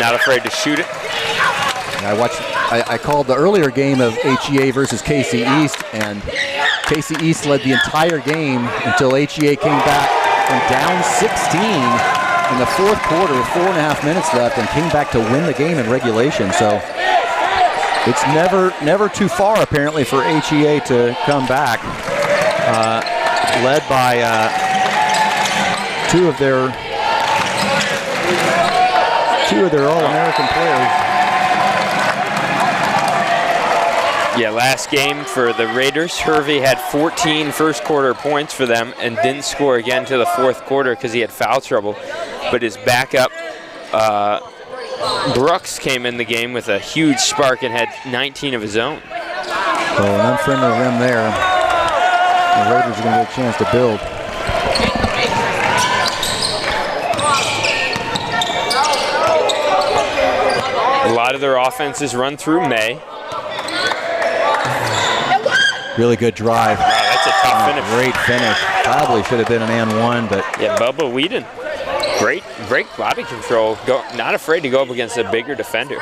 not afraid to shoot it. I called the earlier game of HEA versus KC East, and KC East led the entire game until HEA came back and down 16 in the fourth quarter with 4.5 minutes left and came back to win the game in regulation. So it's never too far apparently for HEA to come back. Led by two of their All-American players. Yeah, last game for the Raiders, Hervey had 14 first quarter points for them and didn't score again to the fourth quarter because he had foul trouble. But his backup, Brooks, came in the game with a huge spark and had 19 of his own. So an unfriendly rim there. The Raiders are going to get a chance to build. A lot of their offenses run through May. Really good drive. Wow, that's a tough finish. Great finish. Probably should have been an and one, but yeah, Bubba Whedon, great body control. Not afraid to go up against a bigger defender.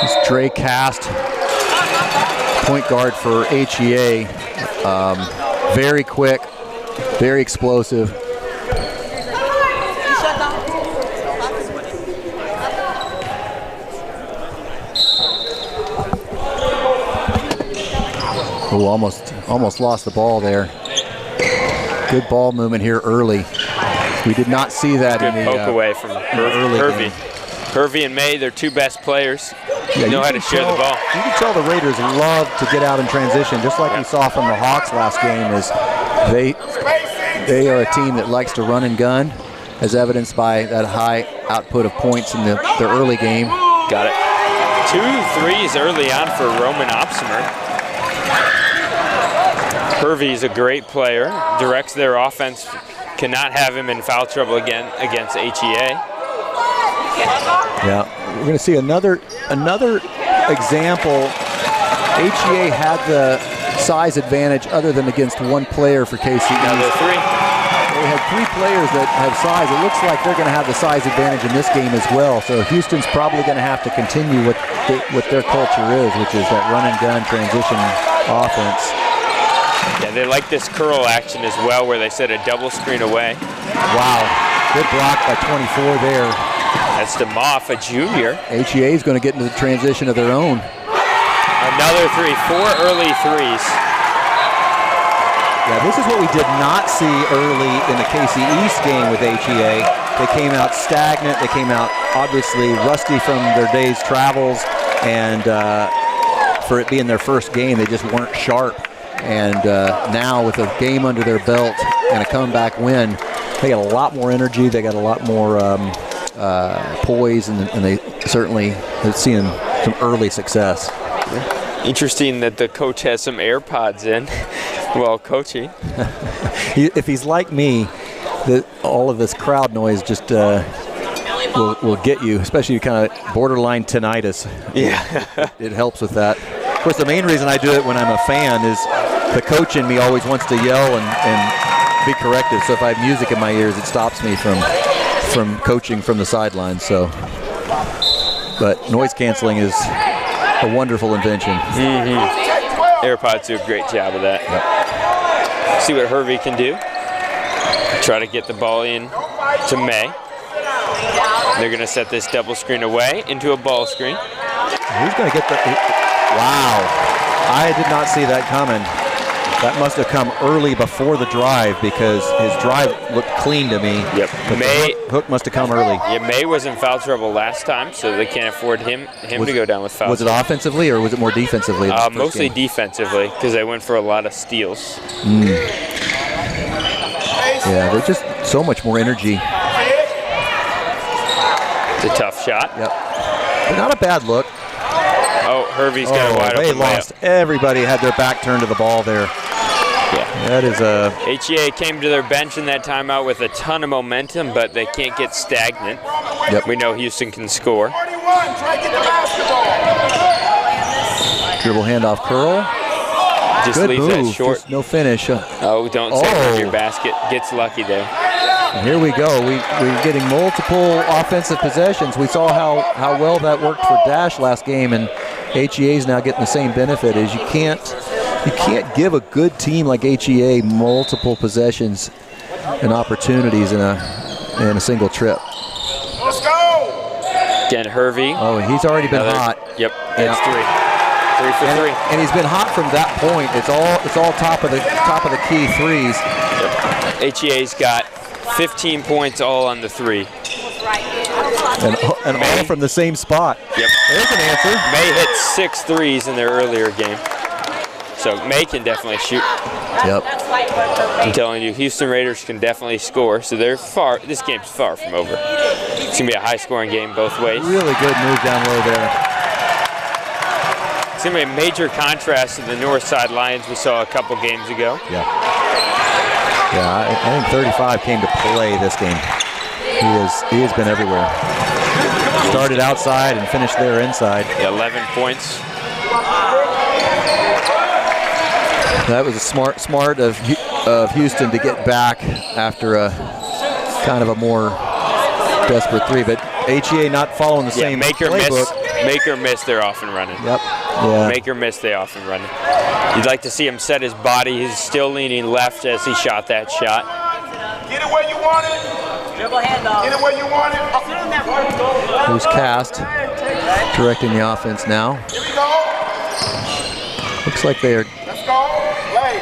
It's Dre Cast, point guard for HEA. Very quick, very explosive. Oh, almost lost the ball there. Good ball movement here early. We did not see that Good in the poke away from Hervey. Hervey and May, their two best players. Yeah, know how to share the ball. You can tell the Raiders love to get out in transition, just like we saw from the Hawks last game. Is they are a team that likes to run and gun, as evidenced by that high output of points in their early game. Got it. 2 threes early on for Roman Opsimer. Hervey's a great player, directs their offense, cannot have him in foul trouble again against HEA. Yeah, we're going to see another example. HEA had the size advantage other than against one player for KC East. Another three. They had 3 players that have size. It looks like they're going to have the size advantage in this game as well. So Houston's probably going to have to continue what their culture is, which is that run and gun transition offense. Yeah, they like this curl action as well, where they set a double screen away. Wow, good block by 24 there. That's DeMoff, a junior. HEA is going to get into the transition of their own. Another 3, 4 early threes. Yeah, this is what we did not see early in the KC East game with HEA. They came out stagnant. They came out obviously rusty from their day's travels, and for it being their first game, they just weren't sharp. And now with a game under their belt and a comeback win, they got a lot more energy. They got a lot more poise, and they certainly have seen some early success. Interesting that the coach has some AirPods in while coaching. If he's like me, all of this crowd noise just will get you, especially kind of borderline tinnitus. Yeah. It helps with that. Of course, the main reason I do it when I'm a fan is the coach in me always wants to yell and be corrective. So if I have music in my ears, it stops me from coaching from the sidelines. So, but noise canceling is a wonderful invention. Mm-hmm. AirPods do a great job of that. Yep. See what Hervey can do. Try to get the ball in to May. They're going to set this double screen away into a ball screen. Who's going to get the... Wow. I did not see that coming. That must have come early before the drive, because his drive looked clean to me. Yep. But May, the hook must have come early. Yeah, May was in foul trouble last time, so they can't afford him to go down with foul. Was it offensively or was it more defensively? Mostly defensively, because they went for a lot of steals. Yeah, there's just so much more energy. It's a tough shot. Yep. But not a bad look. Oh, Hervey's got a wide open they lost. Everybody had their back turned to the ball there. Yeah. That is a... HEA came to their bench in that timeout with a ton of momentum, but they can't get stagnant. Yep. We know Houston can score. Dribble handoff curl. Just Good leaves move. that short. Just no finish. Oh, don't set it on your basket. Gets lucky there. And here we go. We're getting multiple offensive possessions. We saw how well that worked for Dash last game, and HEA is now getting the same benefit. Is you can't give a good team like HEA multiple possessions and opportunities in a single trip. Let's go. Again, Hervey. Oh, he's already been hot. Yep, that's 3 for 3. And he's been hot from that point. It's all top of the key threes. Yep. HEA's got 15 points all on the 3. And all from the same spot. Yep. There's an answer. May hit 6 threes in their earlier game. So May can definitely shoot. Yep. I'm telling you, Houston Raiders can definitely score. So they're far. This game's far from over. It's gonna be a high-scoring game both ways. Really good move down low there. It's gonna be a major contrast to the North Side Lions we saw a couple games ago. Yeah. Yeah, I think 35 came to play this game. He has been everywhere. Started outside and finished there inside. Yeah, 11 points. That was a smart of Houston to get back after a kind of a more desperate 3. But HEA not following the same playbook. Make or miss, they're off and running. Yep. Yeah. Make or miss, they off and running. You'd like to see him set his body. He's still leaning left as he shot that shot. Get it where you want it. Dribble handoff. Get it where you want it. Who's Cast directing the offense now? Here we go. Looks like they are. Let's go. Play.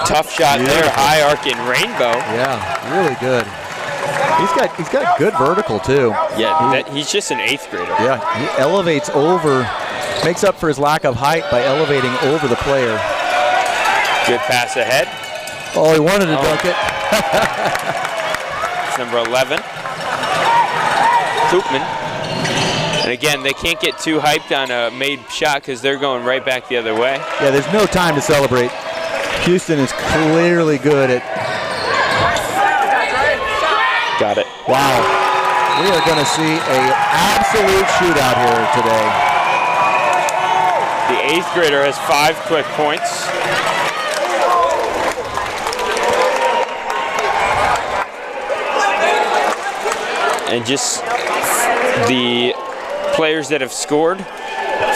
Tough shot there, high arcing rainbow. Yeah, really good. He's got good vertical too. Yeah, he's just an 8th grader. Yeah, he elevates over, makes up for his lack of height by elevating over the player. Good pass ahead. Oh, he wanted to dunk it. It's number 11. Koopman. And again, they can't get too hyped on a made shot because they're going right back the other way. Yeah, there's no time to celebrate. Houston is clearly good at. Got it. Wow. We are going to see an absolute shootout here today. The 8th grader has 5 quick points. And just the players that have scored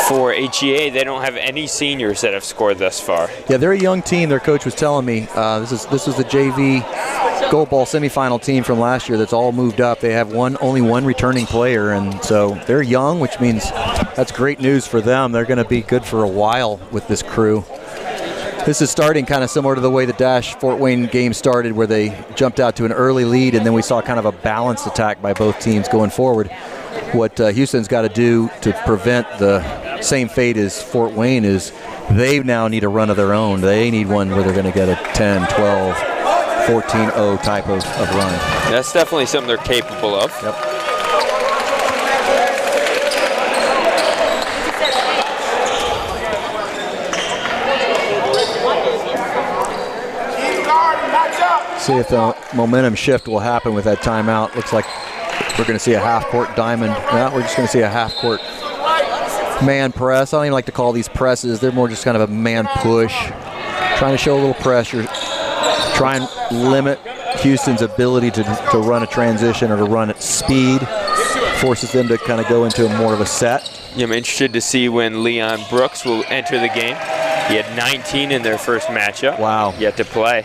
for HEA, they don't have any seniors that have scored thus far. Yeah, they're a young team. Their coach was telling me this is the JV Gold Ball semifinal team from last year that's all moved up. They have only one returning player, and so they're young, which means that's great news for them. They're going to be good for a while with this crew. This is starting kind of similar to the way the Dash Fort Wayne game started, where they jumped out to an early lead, and then we saw kind of a balanced attack by both teams going forward. What Houston's got to do to prevent the same fate as Fort Wayne is they now need a run of their own. They need one where they're going to get a 10, 12, 14-0 type of run. That's definitely something they're capable of. Yep. See if the momentum shift will happen with that timeout. Looks like we're going to see a half-court diamond. No, we're just going to see a half-court man press. I don't even like to call these presses. They're more just kind of a man push. Trying to show a little pressure. Try and limit Houston's ability to run a transition or to run at speed. Forces them to kind of go into more of a set. I'm interested to see when Leon Brooks will enter the game. He had 19 in their first matchup. Wow. Yet to play.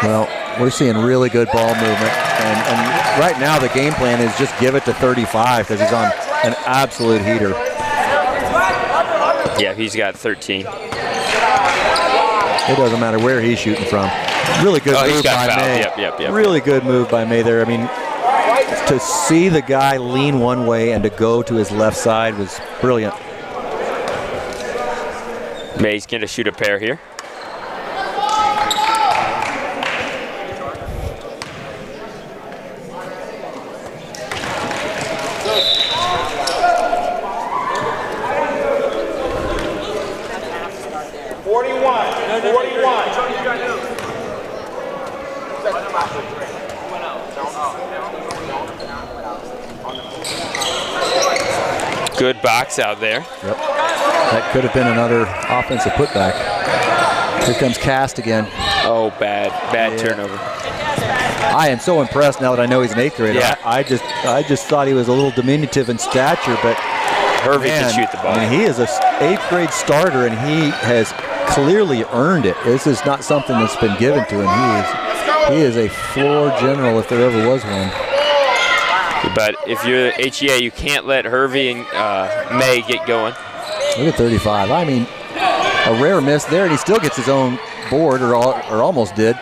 Well, we're seeing really good ball movement. And right now the game plan is just give it to 35 because he's on an absolute heater. Yeah, he's got 13. It doesn't matter where he's shooting from. Really good move by May. Yep. Really good move by May there. I mean, to see the guy lean one way and to go to his left side was brilliant. May's going to shoot a pair here. Good box out there. Yep. That could have been another offensive putback. Here comes Cast again. Oh, bad turnover. I am so impressed now that I know he's an 8th grader. Yeah. I just thought he was a little diminutive in stature, but Hervey can shoot the ball. I mean, he is a 8th grade starter, and he has clearly earned it. This is not something that's been given to him. He is a floor general if there ever was one. But if you're HEA, you can't let Hervey and May get going. Look at 35. I mean, a rare miss there, and he still gets his own board, or almost did.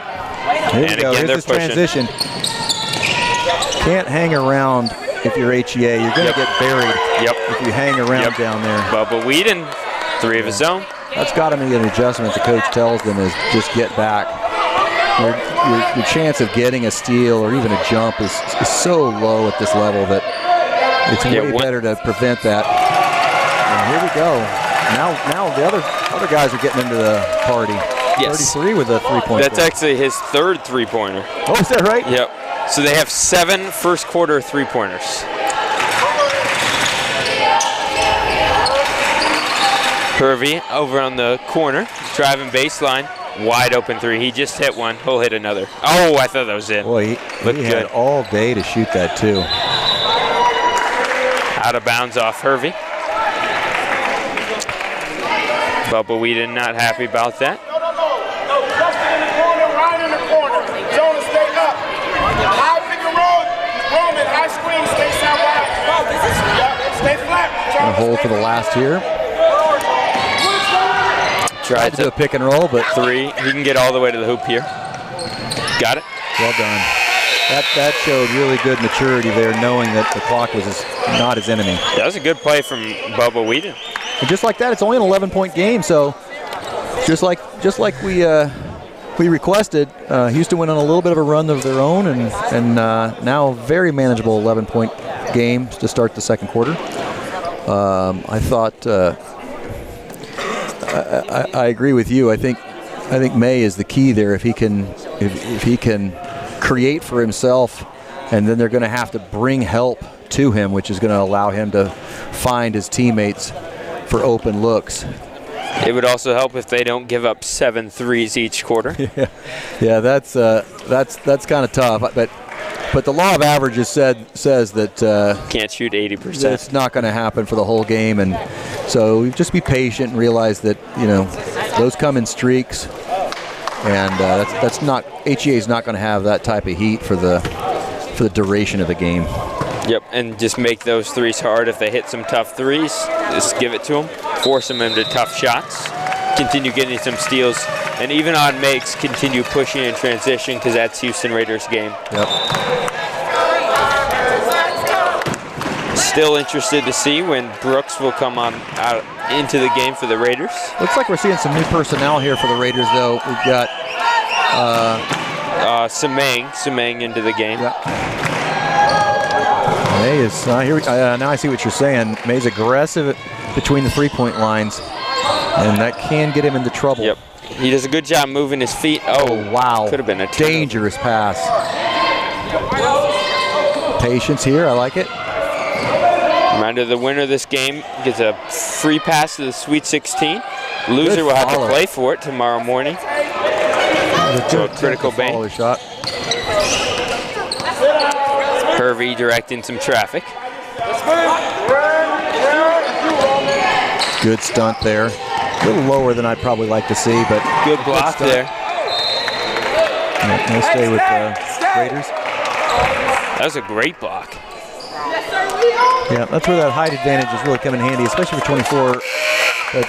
Here we go. Here's his transition. Can't hang around if you're HEA. You're going to get buried if you hang around down there. Bubba Whedon, 3 of his own. That's got to be an adjustment the coach tells them is just get back. Your chance of getting a steal or even a jump is so low at this level that it's way better to prevent that. And here we go. Now the other guys are getting into the party. Yes. 33 with a 3-point. That's actually his 3rd 3-pointer. Oh, is that right? Yep. So they have 7 first quarter 3-pointers. Hervey over on the corner, driving baseline, wide open 3. He just hit one. He'll hit another. Oh, I thought that was in. Boy, he had all day to shoot that too. Out of bounds off Hervey. Bubba Whedon not happy about that. No. Just in the corner, right in the corner. Jonah, stay up. High pick and roll. Roman, high screen, stay side wide. Stay flat. Gonna hold for the last here. Tried to do a pick and roll, but 3. He can get all the way to the hoop here. Got it. Well done. That showed really good maturity there, knowing that the clock was not his enemy. That was a good play from Bubba Whedon. And just like that, it's only an 11-point game. So just like we requested, Houston went on a little bit of a run of their own, and now a very manageable 11-point game to start the second quarter. I thought. I agree with you. I think May is the key there. If he can create for himself, and then they're going to have to bring help to him, which is going to allow him to find his teammates for open looks. It would also help if they don't give up 7 threes each quarter. Yeah, that's kind of tough. But the law of averages says that can't shoot 80%. It's not going to happen for the whole game, and so just be patient and realize that those come in streaks, and that's not HEA is not going to have that type of heat for the duration of the game. Yep, and just make those threes hard. If they hit some tough threes, just give it to them, force them into tough shots, continue getting some steals, and even on makes, continue pushing in transition because that's Houston Raiders' game. Yep. Still interested to see when Brooks will come out into the game for the Raiders. Looks like we're seeing some new personnel here for the Raiders, though. We've got Semang into the game. Yep. May is now I see what you're saying. May's aggressive between the 3-point lines, and that can get him into trouble. Yep. He does a good job moving his feet. Oh, wow. Could have been a turnover. Dangerous pass. Patience here. I like it. Reminder, the winner of this game gets a free pass to the Sweet 16. Loser will have to play for it tomorrow morning. So a critical bang. Shot. Hervey directing some traffic. Good stunt there. A little lower than I'd probably like to see, but good block there. Nice stay with the Raiders. That was a great block. Yeah, that's where that height advantage is really coming in handy, especially for 24. But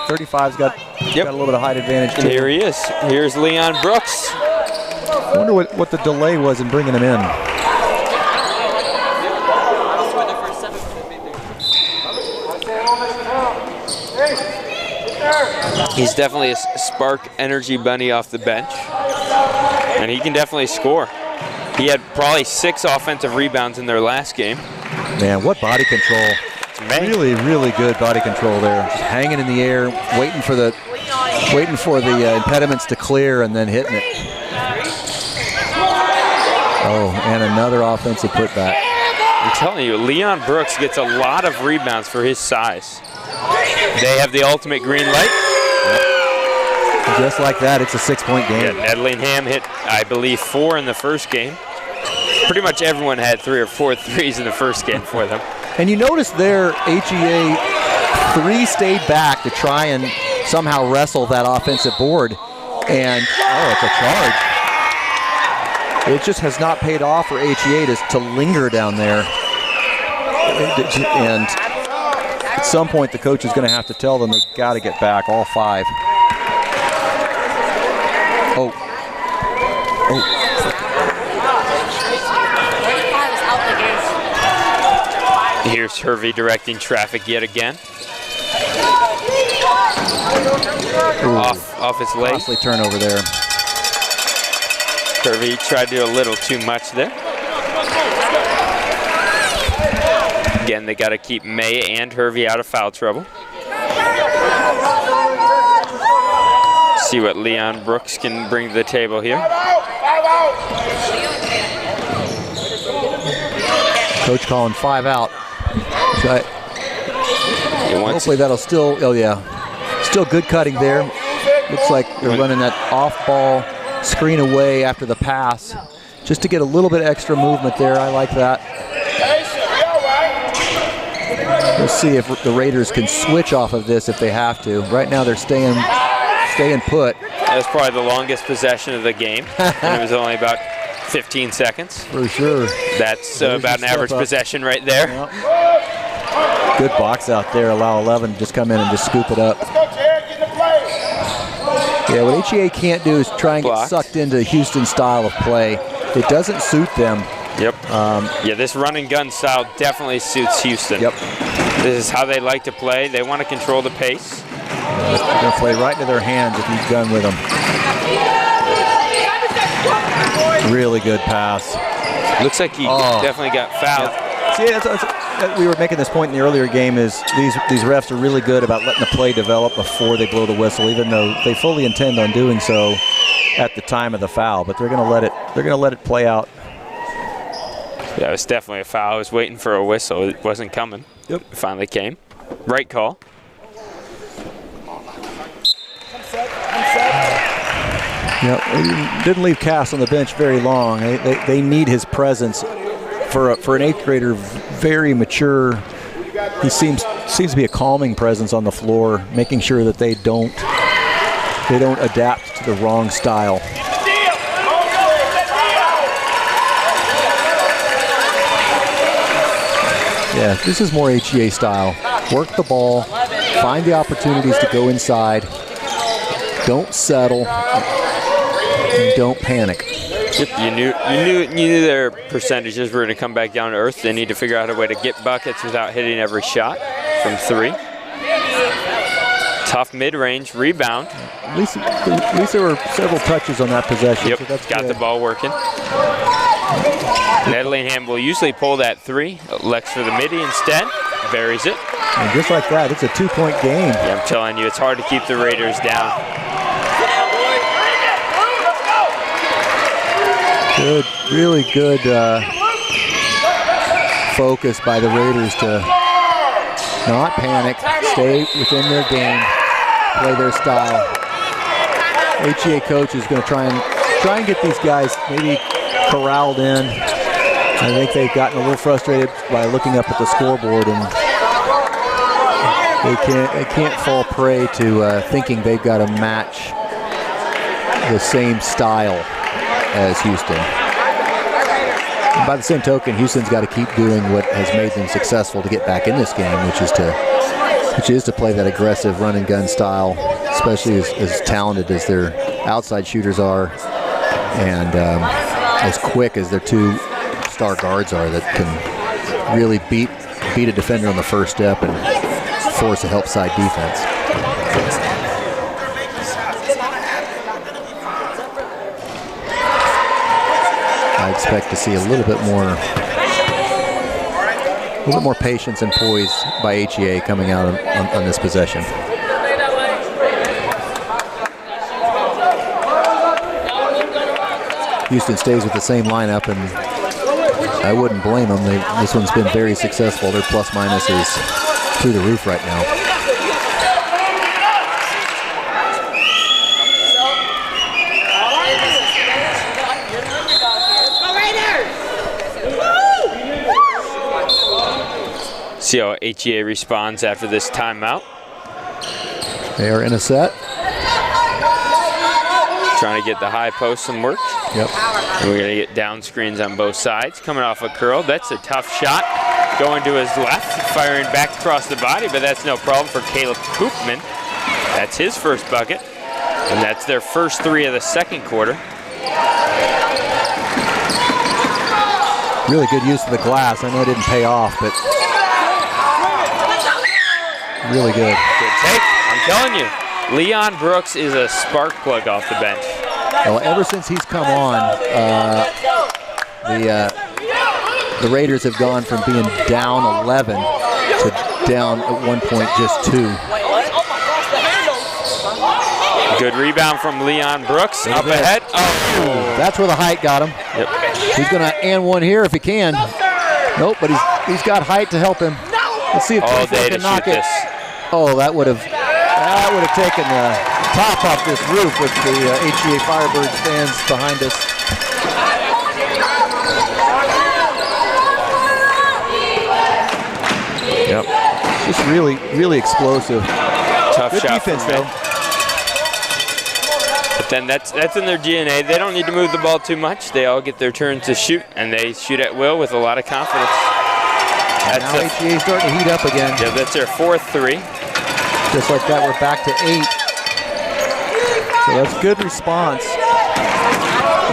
35's got a little bit of height advantage too. And here he is. Here's Leon Brooks. I wonder what the delay was in bringing him in. He's definitely a spark energy bunny off the bench, and he can definitely score. He had probably 6 offensive rebounds in their last game. Man, what body control. Really, really good body control there. Just hanging in the air, waiting for the impediments to clear and then hitting it. Oh, and another offensive putback. I'm telling you, Leon Brooks gets a lot of rebounds for his size. They have the ultimate green light. Just like that, it's a 6-point game. Yeah, Nedlingham hit, I believe, 4 in the first game. Pretty much everyone had 3 or 4 threes in the first game for them. And you notice there, HEA 3 stayed back to try and somehow wrestle that offensive board. And, oh, it's a charge. It just has not paid off for HEA to linger down there. And at some point, the coach is going to have to tell them they've got to get back, all 5. Oh. Here's Hervey directing traffic yet again. Off his leg. Costly turnover there. Hervey tried to do a little too much there. Again, they got to keep May and Hervey out of foul trouble. See what Leon Brooks can bring to the table here. Coach calling 5 out. So hopefully that'll still, oh yeah, still good cutting there. Looks like they're running that off-ball screen away after the pass, just to get a little bit extra movement there. I like that. We'll see if the Raiders can switch off of this if they have to. Right now they're staying put. That was probably the longest possession of the game, and it was only about 15 seconds. For sure. That's about an average possession right there. Yep. Good box out there. Allow 11 to just come in and just scoop it up. Yeah, what HEA can't do is try and get sucked into Houston's style of play. It doesn't suit them. Yep. Yeah, this run and gun style definitely suits Houston. Yep. This is how they like to play. They want to control the pace. They're going to play right into their hands if he's done with them. Really good pass. Looks like he definitely got fouled. Yeah. See, we were making this point in the earlier game is these refs are really good about letting the play develop before they blow the whistle, even though they fully intend on doing so at the time of the foul. But they're going to let it play out. Yeah, it was definitely a foul. I was waiting for a whistle. It wasn't coming. Yep. It finally came. Right call. Yep. Didn't leave Cass on the bench very long. They need his presence. For an 8th grader, very mature. He seems to be a calming presence on the floor, making sure that they don't adapt to the wrong style. Yeah, this is more HEA style. Work the ball, find the opportunities to go inside. Don't settle, and don't panic. Yep, you knew their percentages were going to come back down to earth. They need to figure out a way to get buckets without hitting every shot from 3. Tough mid-range rebound. At least there were several touches on that possession. Yep, so that's got good. the ball working. Nedlingham will usually pull that 3. Elects for the midi instead. Buries it. And just like that, it's a 2-point game. Yeah, I'm telling you, it's hard to keep the Raiders down. Good, really good focus by the Raiders to not panic, stay within their game, play their style. HEA coach is going to try and get these guys maybe corralled in. I think they've gotten a little frustrated by looking up at the scoreboard, and they can't fall prey to thinking they've got to match the same style as Houston. And by the same token, Houston's got to keep doing what has made them successful to get back in this game, which is to play that aggressive run and gun style, especially as talented as their outside shooters are, and as quick as their 2 star guards are that can really beat a defender on the first step and force a help side defense. I expect to see a little bit more patience and poise by HEA coming out on this possession. Houston stays with the same lineup, and I wouldn't blame them. This one's been very successful. Their plus minus is through the roof right now. See how HEA responds after this timeout. They are in a set. Trying to get the high post some work. Yep. And we're going to get down screens on both sides. Coming off a curl. That's a tough shot. Going to his left, firing back across the body, but that's no problem for Caleb Koopman. That's his first bucket. And that's their first 3 of the second quarter. Really good use of the glass. I know it didn't pay off, but really good. Good take. I'm telling you, Leon Brooks is a spark plug off the bench. Well, ever since he's come on, the Raiders have gone from being down 11 to down at one point just 2. Good rebound from Leon Brooks. Up ahead. Oh. That's where the height got him. Yep. He's going to and one here if he can. Nope, but he's got height to help him. Let's see if All day can to knock shoot it. this. Oh, that would have taken the top off this roof with the HEA Firebirds fans behind us. Yep. Just really, really explosive. Tough Good shot defense, from though. Matt. But then that's in their DNA. They don't need to move the ball too much. They all get their turn to shoot, and they shoot at will with a lot of confidence. Now HEA starting to heat up again. Yeah, that's their 4th 3. Just like that, we're back to 8. So that's good response.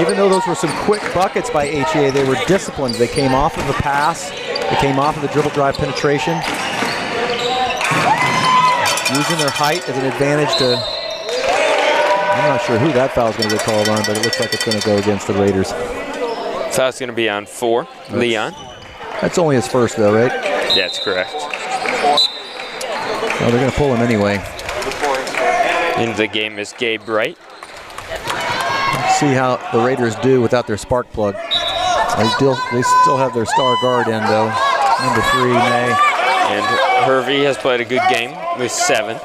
Even though those were some quick buckets by HEA, they were disciplined. They came off of the pass. They came off of the dribble drive penetration. Using their height as an advantage to, I'm not sure who that foul is going to get called on, but it looks like it's going to go against the Raiders. Foul's going to be on 4, Leon. That's only his first though, right? That's correct. Oh, they're going to pull him anyway. Into the game is Gabe Bright. Let's see how the Raiders do without their spark plug. They still have their star guard in though. Number 3, May. And Hervey has played a good game with 7.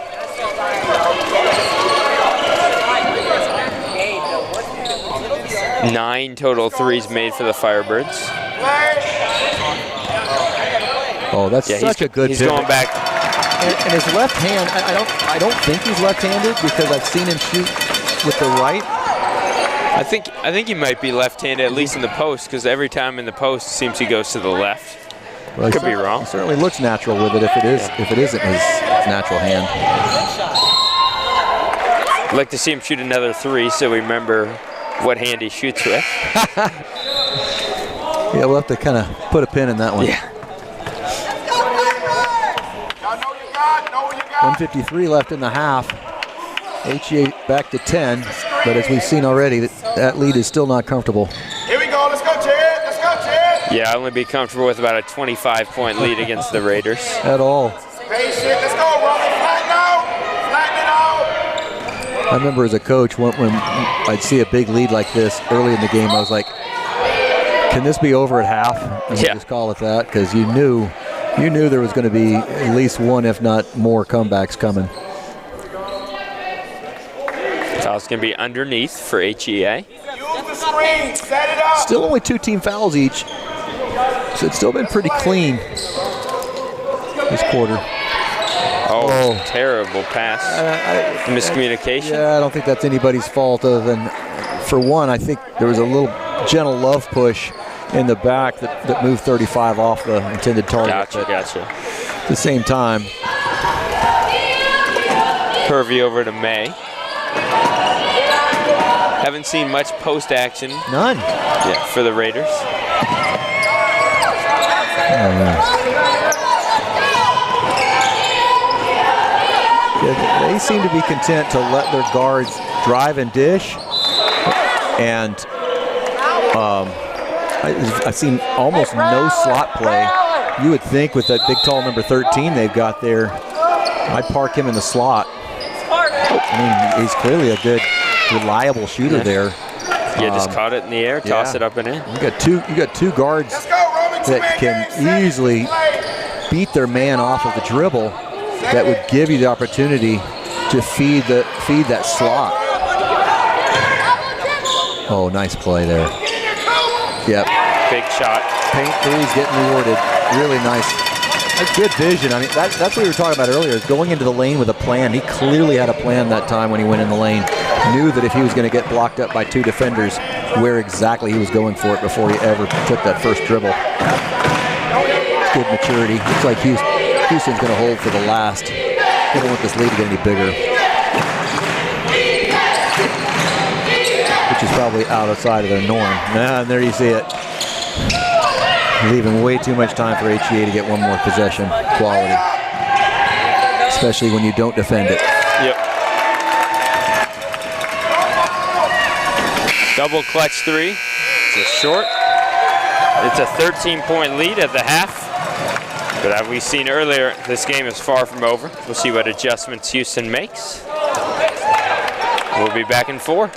Nine total threes made for the Firebirds. Oh, that's such a good He's pivot. going back. And his left hand, I don't think he's left-handed because I've seen him shoot with the right. I think he might be left-handed, at least in the post, because every time in the post, it seems he goes to the left. Well, Could be wrong. He certainly looks natural with it if it isn't his natural hand. I'd like to see him shoot another 3 so we remember what hand he shoots with. Yeah, we'll have to kind of put a pin in that one. Yeah. 1:53 left in the half. HEA back to 10, but as we've seen already, that lead is still not comfortable. Here we go. Let's go, Ted. Let's go, Ted. Yeah, I'd only be comfortable with about a 25-point lead against the Raiders. At all. Patient. Let's go, Robert. Flatten out. Flatten it out. I remember as a coach, when I'd see a big lead like this early in the game, I was like, can this be over at half? And we'll just call it that, because you knew there was going to be at least one, if not more, comebacks coming. Foul's going to be underneath for HEA. Use the screen. Set it up. Still only 2 team fouls each, so it's still been pretty clean this quarter. Oh, terrible pass. Miscommunication. Yeah, I don't think that's anybody's fault other than, for one, I think there was a little gentle love push in the back that moved 35 off the intended target. Gotcha. At the same time. Hervey over to May. Haven't seen much post action. None. Yeah, for the Raiders. Yeah, they seem to be content to let their guards drive and dish. And I've seen almost no slot play. You would think with that big, tall number 13 they've got there, I'd park him in the slot. I mean, he's clearly a good, reliable shooter there. Yeah, just caught it in the air, toss it up and in. You got two guards that can easily beat their man off of the dribble. That would give you the opportunity to feed that slot. Oh, nice play there. Yep. Big shot. Paint threes getting rewarded. Really nice That's good vision. I mean, that's what we were talking about earlier, is going into the lane with a plan. He clearly had a plan that time when he went in the lane. Knew that if he was going to get blocked up by 2 defenders, where exactly he was going for it before he ever took that first dribble. Good maturity. Looks like Houston's going to hold for the last. They don't want this lead to get any bigger. Which is probably outside of their norm. And there you see it. Leaving way too much time for HEA to get one more possession. Quality. Especially when you don't defend it. Yep. Double clutch 3. It's a short. It's a 13-point lead at the half. But as we've seen earlier, this game is far from over. We'll see what adjustments Houston makes. We'll be back in 4.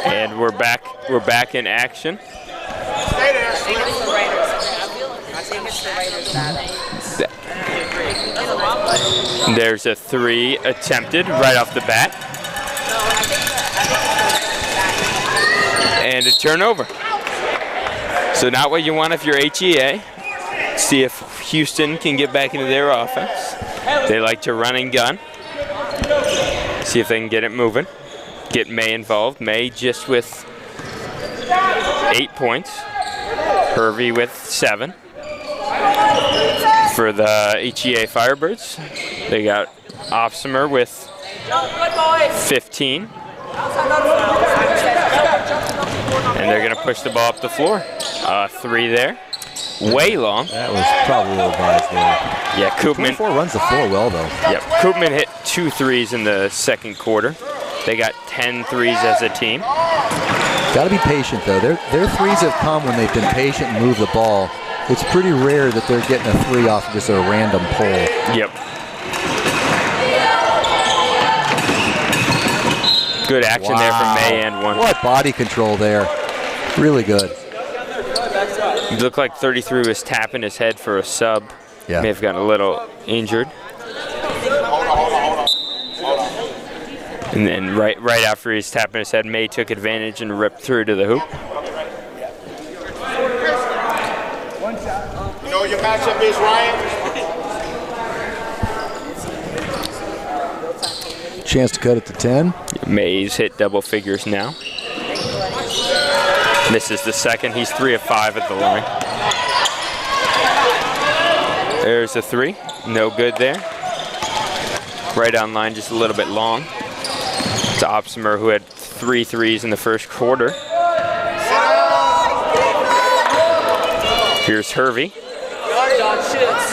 And we're back in action. Stay there. There's a 3 attempted right off the bat. And a turnover. So not what you want if you're HEA. See if Houston can get back into their offense. They like to run and gun. See if they can get it moving. Get May involved. May just with 8 points. Hervey with 7. For the HEA Firebirds, they got Opsimer with 15. And they're going to push the ball up the floor. 3 there. Way long. That was probably ill-advised there. Yeah, Koopman. 24 runs the floor well, though. Yep, Koopman hit 2 threes in the second quarter. They got 10 threes as a team. Got to be patient, though. Their threes have come when they've been patient and moved the ball. It's pretty rare that they're getting a 3 off of just a random pull. Yep. Good action there from May and 1. What body control there. Really good. It looked like 33 was tapping his head for a sub. Yeah. May have gotten a little injured. And then right after he's tapping his head, May took advantage and ripped through to the hoop. You know your matchup is, Ryan? Chance to cut it to 10. May's hit double figures now. Misses the second. He's 3 of 5 at the line. There's a 3. No good there. Right on line, just a little bit long. It's Opsimer, who had 3 threes in the first quarter. Here's Hervey.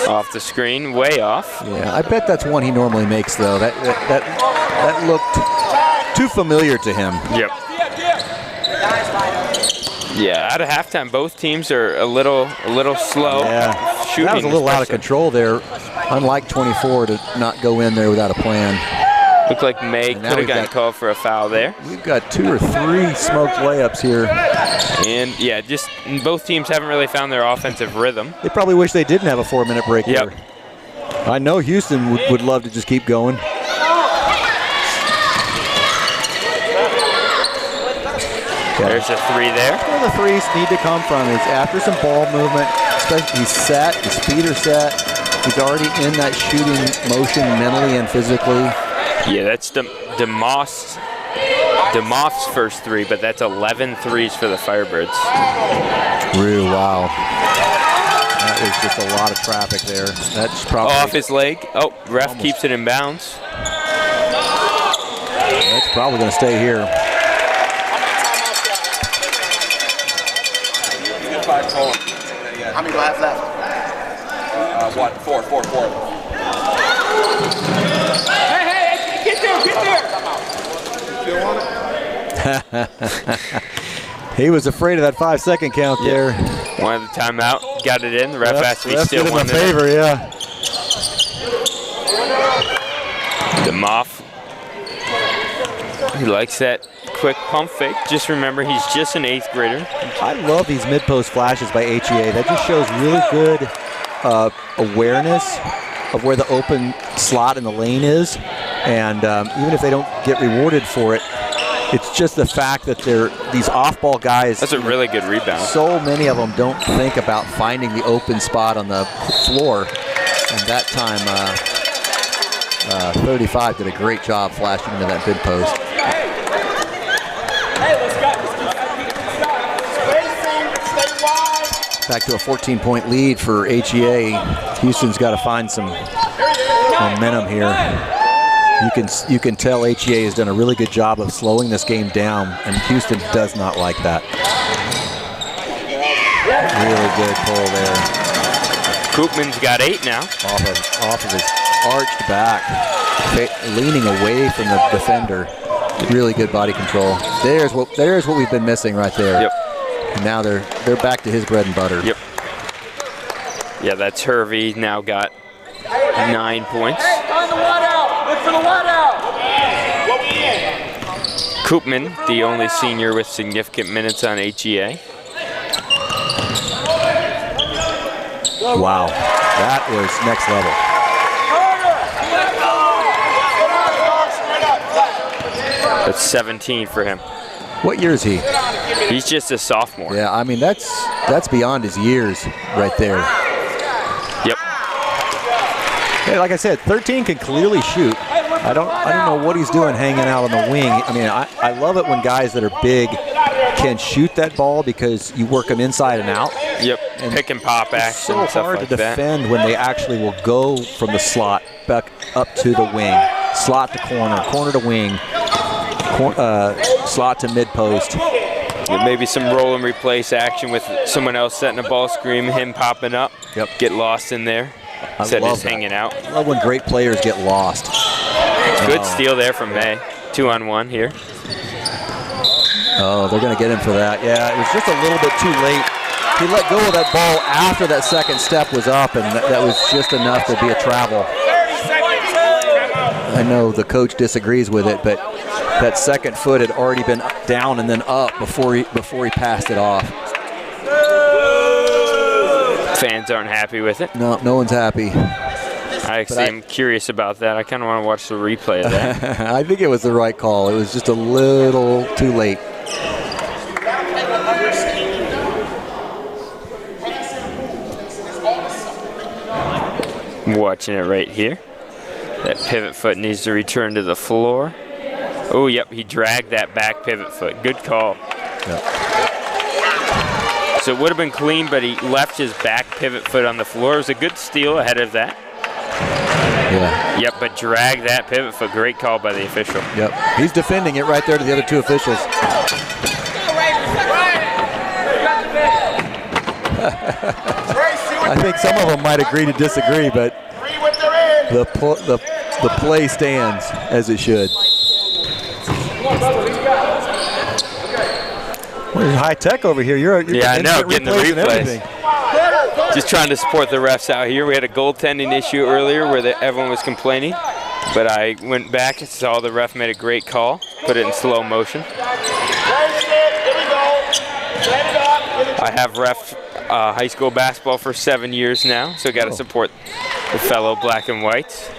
Off the screen, way off. Yeah, I bet that's one he normally makes, though. That looked too familiar to him. Yep. Yeah, out of halftime, both teams are a little slow. Yeah, shooting. That was a little out of control there. Unlike 24 to not go in there without a plan. Looked like May could have gotten called for a foul there. We've got 2 or 3 smoked layups here. And yeah, just both teams haven't really found their offensive rhythm. They probably wish they didn't have a 4-minute break Yep. here. I know Houston would love to just keep going. There's a 3 there. Where the threes need to come from is after some ball movement. Especially he's set, his feet are set. He's already in that shooting motion mentally and physically. Yeah, that's DeMoss's first 3, but that's 11 threes for the Firebirds. Really, wow. That was just a lot of traffic there. That's probably off his leg. Oh, ref keeps it in bounds. That's probably going to stay here. How many do I have left? 1, 4. Hey, get there. He was afraid of that 5-second count there. Wanted the timeout, got it in. The ref asked if he still did him a wanted favor, it. yeah. DeMoff. He likes that quick pump fake. Just remember, he's just an 8th grader. I love these mid-post flashes by HEA. That just shows really good awareness of where the open slot in the lane is. And even if they don't get rewarded for it, it's just the fact that they're these off-ball guys. That's a really good rebound. So many of them don't think about finding the open spot on the floor. And that time, 35 did a great job flashing into that mid-post. Back to a 14-point lead for HEA. Houston's got to find some momentum here. You can tell HEA has done a really good job of slowing this game down, and Houston does not like that. Really good pull there. Koopman's got 8 now. Off of his arched back, leaning away from the defender. Really good body control. There's what we've been missing right there. Yep. And now they're back to his bread and butter. Yep. Yeah, that's Hervey. Now got 9 points. Koopman, the only senior with significant minutes on HEA. Wow, that was next level. That's 17 for him. What year is he? He's just a sophomore. Yeah, I mean that's beyond his years right there. Yep. Hey, like I said, 13 can clearly shoot. I don't know what he's doing hanging out on the wing. I mean, I love it when guys that are big can shoot that ball because you work them inside and out. Yep. And pick and pop action. It's so and stuff hard like to defend when they actually will go from the slot back up to the wing, slot to corner, corner to wing, slot to mid post. Yeah, maybe some roll and replace action with someone else setting a ball screen, him popping up. Yep. Get lost in there. Instead of just hanging out. I love when great players get lost. Good steal there from May. 2-on-1 here. Oh, they're going to get him for that. Yeah, it was just a little bit too late. He let go of that ball after that second step was up, and that was just enough to be a travel. I know the coach disagrees with it, but that second foot had already been down and then up before he passed it off. Fans aren't happy with it. No one's happy. I actually am curious about that. I kind of want to watch the replay of that. I think it was the right call. It was just a little too late. I'm watching it right here. That pivot foot needs to return to the floor. Oh, yep, he dragged that back pivot foot. Good call. Yep. So it would have been clean, but he left his back pivot foot on the floor. It was a good steal ahead of that. Yeah. Yep, but drag that pivot foot. Great call by the official. Yep. He's defending it right there to the other two officials. I think some of them might agree to disagree, but the play stands as it should. Well, high tech over here. You're yeah, I know, getting the replays. Just trying to support the refs out here. We had a goaltending issue earlier where everyone was complaining, but I went back and saw the ref made a great call, put it in slow motion. I have ref high school basketball for 7 years now, so got to support the fellow black and whites.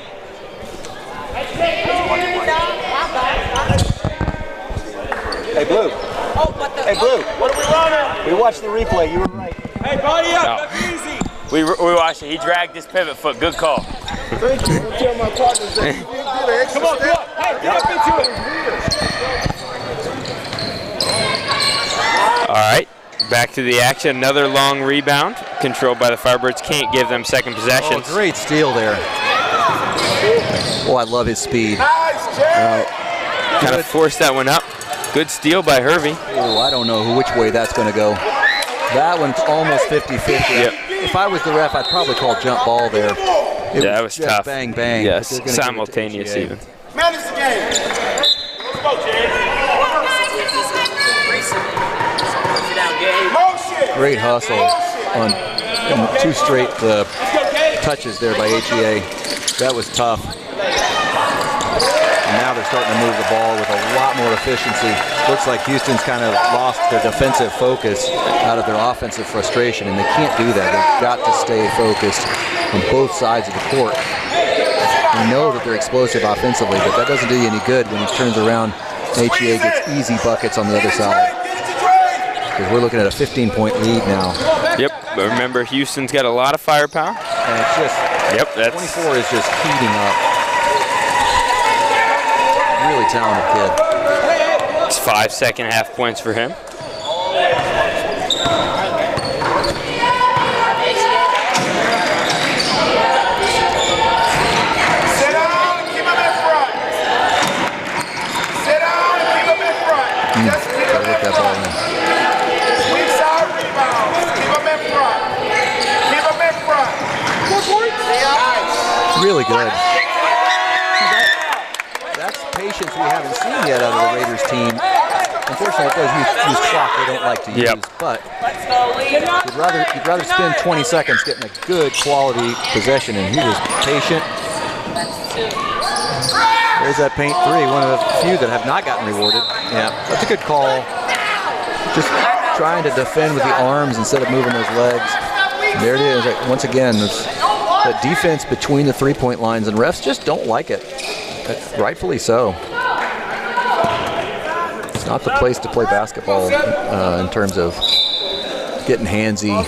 Hey, Blue. Hey, Blue. What are we running? We watched the replay. You were right. Hey, body up. That's easy. We watched it. He dragged his pivot foot. Good call. Thank you. I'll tell my partners that you did an extra Come on, step. Hey, get up into it. All right. Back to the action. Another long rebound controlled by the Firebirds. Can't give them second possession. Oh, great steal there. Oh, I love his speed. Nice, Jay. Kind of forced that one up. Good steal by Hervey. Oh, I don't know which way that's going to go. That one's almost 50-50. Yep. If I was the ref, I'd probably call jump ball there. Yeah, that was just tough. Bang, bang. Yes, But they're gonna simultaneous give it to even. Manage the game. Let's go, Jay. Motion. Great hustle on two straight touches there by HEA. That was tough. And now they're starting to move the ball with a lot more efficiency. Looks like Houston's kind of lost their defensive focus out of their offensive frustration, and they can't do that. They've got to stay focused on both sides of the court. We know that they're explosive offensively, but that doesn't do you any good when he turns around and HEA gets easy buckets on the other side. Because we're looking at a 15-point lead now. Yep, but remember Houston's got a lot of firepower. And it's just, Yep, that's 24 is just heating up. Really talented kid. it's 5 second half points for him. Really good. That's patience we haven't seen yet out of the Raiders team. Unfortunately, it does use clock they don't like to use, but you'd rather spend 20 seconds getting a good quality possession, and he was patient. There's that paint three, one of the few that have not gotten rewarded. Yeah, that's a good call. Just trying to defend with the arms instead of moving those legs. There it is. Once again, it's the defense between the three-point lines, and refs just don't like it. Rightfully so. It's not the place to play basketball in terms of getting handsy,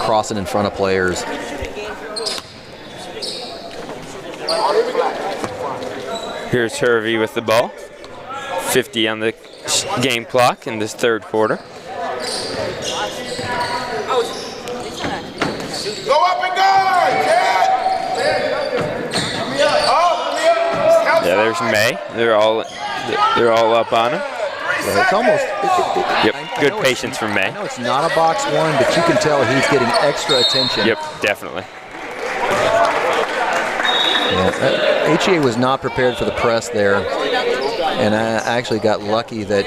crossing in front of players. Here's Hervey with the ball. 50 on the game clock in this third quarter. Go up and guard, kid! Yeah, there's May. They're all up on him. Yeah, it's almost. Yep, good patience from May. I know it's not a box one, but you can tell he's getting extra attention. Yep, definitely. Yeah, HEA was not prepared for the press there, and I actually got lucky that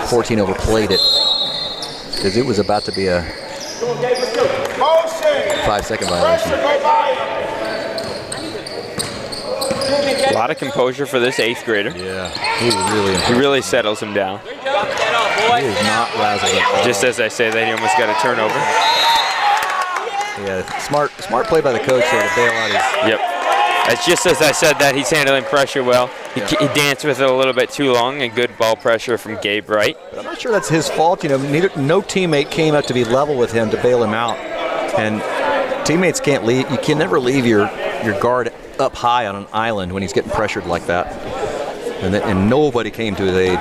14 overplayed it, because it was about to be a 5-second violation. A lot of composure for this 8th grader. Yeah, he really settles him down. He is not razzling at all. Just as I say that, he almost got a turnover. Yeah, smart play by the coach there to bail out his. Yep. It's just as I said that, he's handling pressure well. He danced with it a little bit too long, and good ball pressure from Gabe Wright. But I'm not sure that's his fault. You know, no teammate came up to be level with him to bail him out, and teammates can't leave. You can never leave your guard up high on an island when he's getting pressured like that, and nobody came to his aid.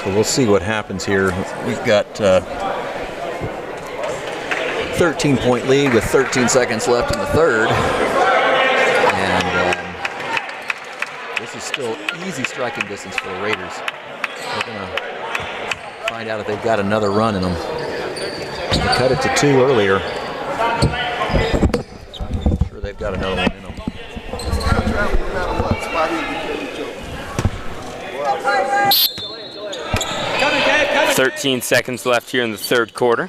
So we'll see what happens here. We've got 13-point lead with 13 seconds left in the third. And this is still easy striking distance for the Raiders. We're going to find out if they've got another run in them. They cut it to 2 earlier. I'm sure they've got another one in them. 13 seconds left here in the third quarter.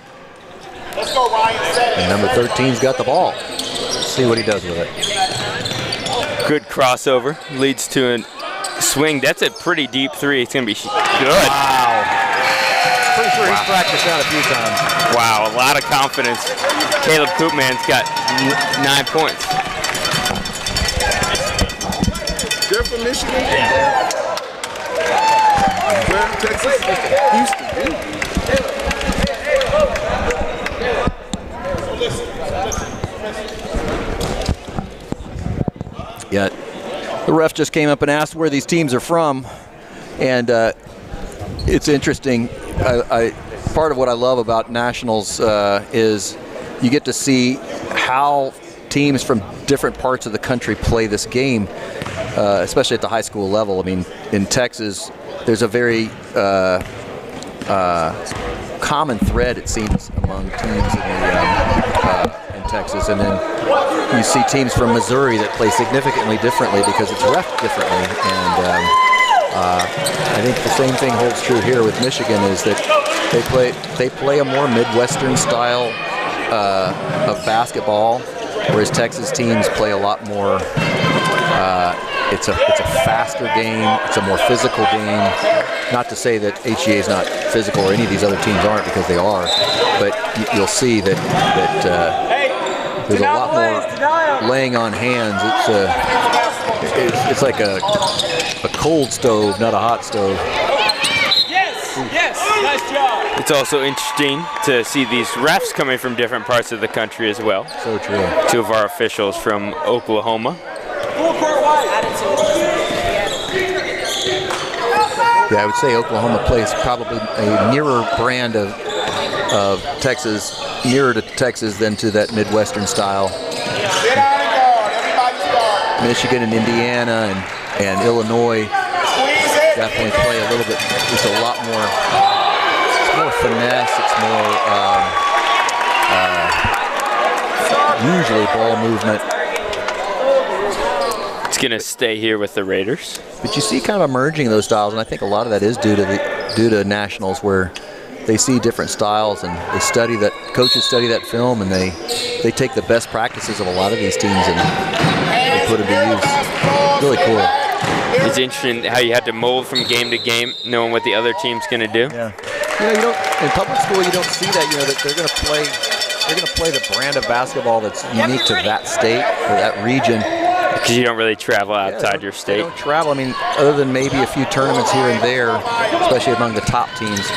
Let's go, Ryan. And number 13's got the ball. Let's see what he does with it. Good crossover, leads to a swing. That's a pretty deep three. It's going to be good. Wow. Pretty sure he's practiced that a few times. Wow, a lot of confidence. Caleb Koopman's got 9 points. They're from Michigan? Yeah. Where in Texas? Houston. Yeah, the ref just came up and asked where these teams are from, and it's interesting. Part of what I love about nationals is you get to see how teams from different parts of the country play this game, especially at the high school level. I mean, in Texas, there's a very common thread, it seems, among teams in Texas, and then you see teams from Missouri that play significantly differently because it's ref differently. And I think the same thing holds true here with Michigan, is that they play a more Midwestern style of basketball, whereas Texas teams play a lot more. It's a faster game. It's a more physical game. Not to say that HEA is not physical or any of these other teams aren't, because they are. But you'll see that there's a lot more laying on hands. It's like a cold stove, not a hot stove. Yes, nice job. It's also interesting to see these refs coming from different parts of the country as well. So true. 2 of our officials from Oklahoma. Full court wide. Yeah, I would say Oklahoma plays probably a nearer brand of Texas, nearer to Texas than to that Midwestern style. Sit down and guard. Everybody's guard. Michigan and Indiana and Illinois Squeeze it. definitely play a little bit. It's a lot more. It's more finesse. It's more usually ball movement. It's going to stay here with the Raiders. But you see kind of emerging those styles, and I think a lot of that is due to nationals, where they see different styles, and they study that. Coaches study that film, and they take the best practices of a lot of these teams and they put them to use. Really cool. It's interesting how you had to mold from game to game, knowing what the other team's going to do. Yeah. You don't in public school. You don't see that. That they're going to play. They're going to play the brand of basketball that's unique to that state or that region. Because you don't really travel outside your state. They don't travel. I mean, other than maybe a few tournaments here and there, especially among the top teams.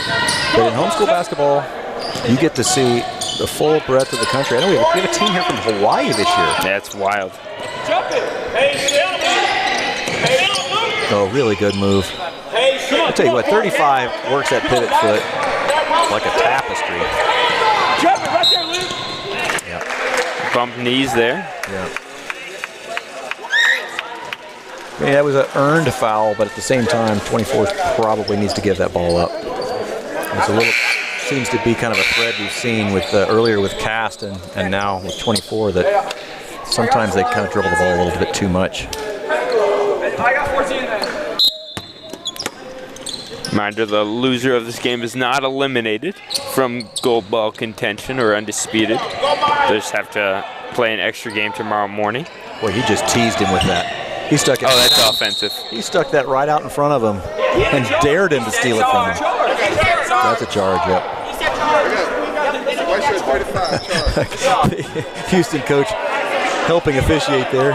But in homeschool basketball, you get to see the full breadth of the country. I know we have a team here from Hawaii this year. That's wild. Oh, really good move. I'll tell you what, 35 works that pivot foot like a tapestry. Yeah. Bump knees there. Yeah. I mean, that was an earned foul, but at the same time, 24 probably needs to give that ball up. It's a little, seems to be kind of a thread we've seen with earlier with Cast and now with 24 that sometimes they kind of dribble the ball a little bit too much. Reminder, the loser of this game is not eliminated from gold ball contention or undisputed. They just have to play an extra game tomorrow morning. Boy, he just teased him with that. He stuck it. Oh, that's offensive. He stuck that right out in front of him and dared him to steal it from him. That's a charge, yep. Houston coach helping officiate there.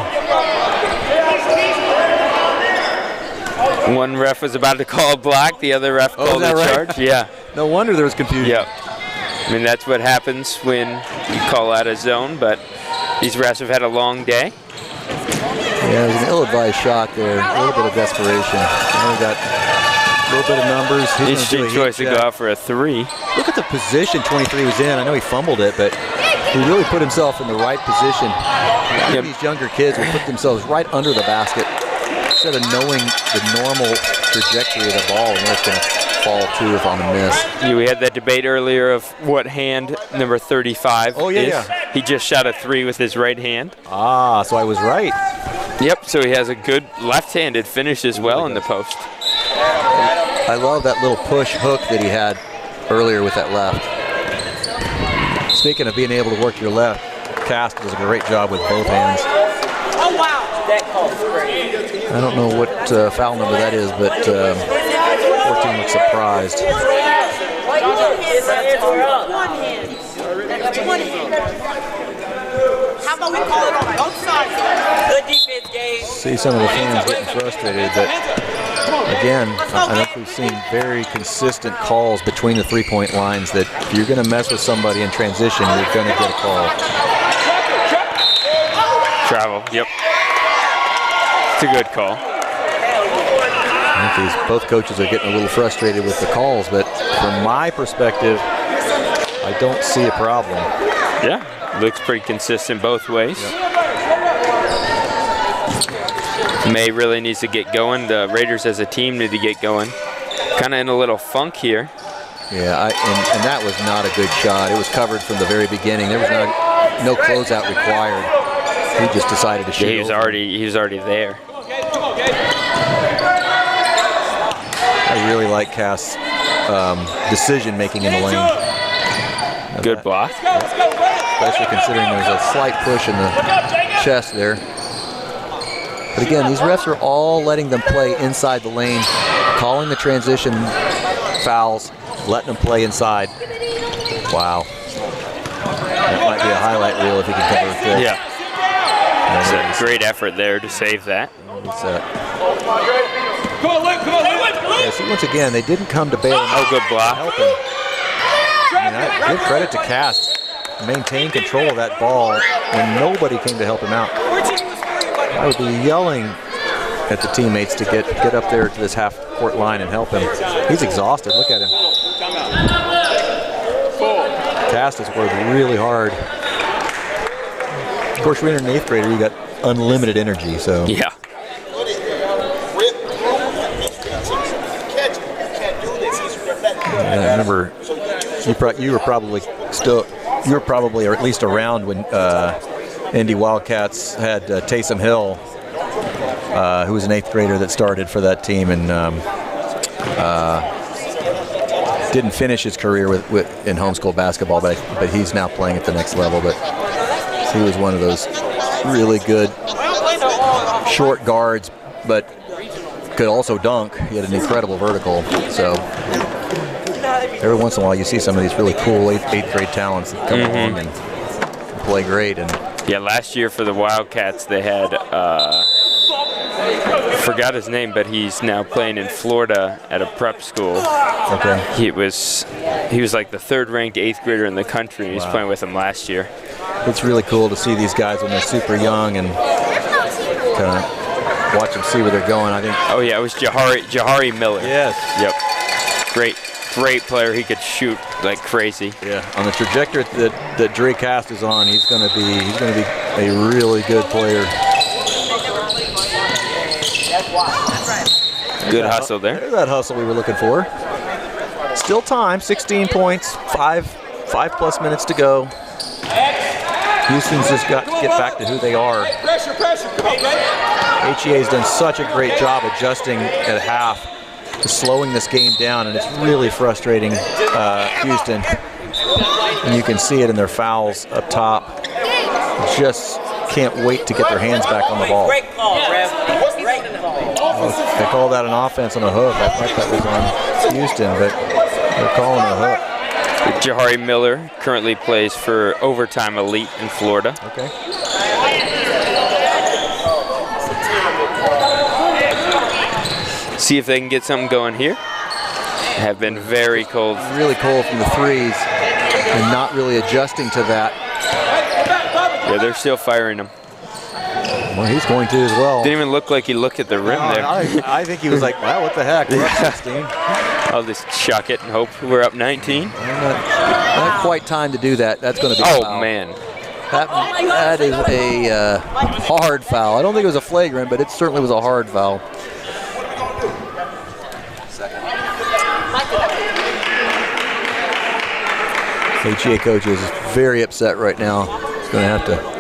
One ref was about to call a block, the other ref called a charge. Yeah. No wonder there was confusion. Yep. I mean, that's what happens when you call out a zone, but these refs have had a long day. Yeah, it was an ill-advised shot there. A little bit of desperation. Now we got a little bit of numbers. Interesting choice to go out for a three. Look at the position 23 was in. I know he fumbled it, but he really put himself in the right position. These younger kids will put themselves right under the basket instead of knowing the normal trajectory of the ball and where it's going to fall to if on a miss. Yeah, we had that debate earlier of what hand number 35 is. Yeah. He just shot a three with his right hand. Ah, so I was right. Yep, so he has a good left-handed finish as well in the post. I love that little push hook that he had earlier with that left. Speaking of being able to work your left, Cast does a great job with both hands. Oh, wow. That call's great. I don't know what foul number that is, but 14 looks surprised. One hand. That's one hand. How about we call it on both sides? Good defense, Gabe. See some of the fans getting frustrated, but again, I think we've seen very consistent calls between the three-point lines that if you're going to mess with somebody in transition, you're going to get a call. Travel, yep. It's a good call. I think both coaches are getting a little frustrated with the calls, but from my perspective, I don't see a problem. Yeah, looks pretty consistent both ways. Yep. May really needs to get going. The Raiders as a team need to get going. Kind of in a little funk here. Yeah, and that was not a good shot. It was covered from the very beginning. There was no closeout required. He just decided to shoot. Yeah, he was already there. I really like Cast's decision making in the lane. Good block. Especially considering there's a slight push in the chest there. But again, these refs are all letting them play inside the lane, calling the transition fouls, letting them play inside. Wow. That might be a highlight reel if he can cover a fit. Yeah. It's a great effort there to save that. Come on, Luke, yeah, see, once again, they didn't come to bail him. Oh, good block. Help him. I mean, I give credit to Cast. Maintain control of that ball when nobody came to help him out. I would be yelling at the teammates to get up there to this half-court line and help him. He's exhausted. Look at him. Cast has worked really hard. Of course, when you're an 8th grader, you got unlimited energy. So yeah. I remember you were probably or at least around when Indy Wildcats had Taysom Hill, who was an 8th grader that started for that team, and didn't finish his career in homeschool basketball, but he's now playing at the next level. But he was one of those really good short guards, but could also dunk. He had an incredible vertical. So every once in a while you see some of these really cool eighth grade talents that come along and play great. And yeah, last year for the Wildcats they had forgot his name, but he's now playing in Florida at a prep school. Okay. He was like the 3rd ranked 8th grader in the country. He was playing with him last year. It's really cool to see these guys when they're super young and kind of watch them see where they're going. I think. Oh yeah, it was Jahari Miller. Yes. Yep. Great player. He could shoot like crazy. Yeah. On the trajectory that Dre Cast is on, he's going to be a really good player. Good hustle there. There's that hustle we were looking for. Still time, 16 points, 5+ minutes to go. Houston's just got to get back to who they are. HEA's done such a great job adjusting at half to slowing this game down, and it's really frustrating Houston. And you can see it in their fouls up top. Just can't wait to get their hands back on the ball. Great call, Rev. Great call. They call that an offense on a hook. I thought that was on Houston, but they're calling a hook. Jahari Miller currently plays for Overtime Elite in Florida. Okay. See if they can get something going here. Have been very cold. Really cold from the threes and not really adjusting to that. Yeah, they're still firing him. Well, he's going to as well. Didn't even look like he looked at the rim there. I think he was like, well, what the heck? We're up 16. I'll just chuck it and hope we're up 19. Not quite time to do that. That's going to be a foul. Man. That is a hard foul. I don't think it was a flagrant, but it certainly was a hard foul. HEA coach is very upset right now. He's going to have to.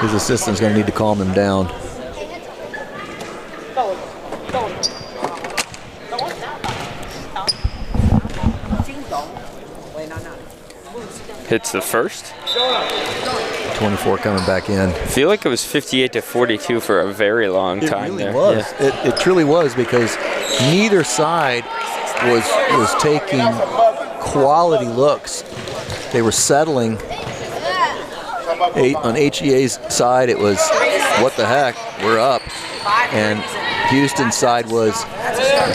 His assistant's going to need to calm him down. Hits the first. 24 coming back in. I feel like it was 58-42 for a very long time. It really there. was. Yeah. It truly was, because neither side was taking quality looks. They were settling. On HEA's side, it was, what the heck, we're up. And Houston's side was,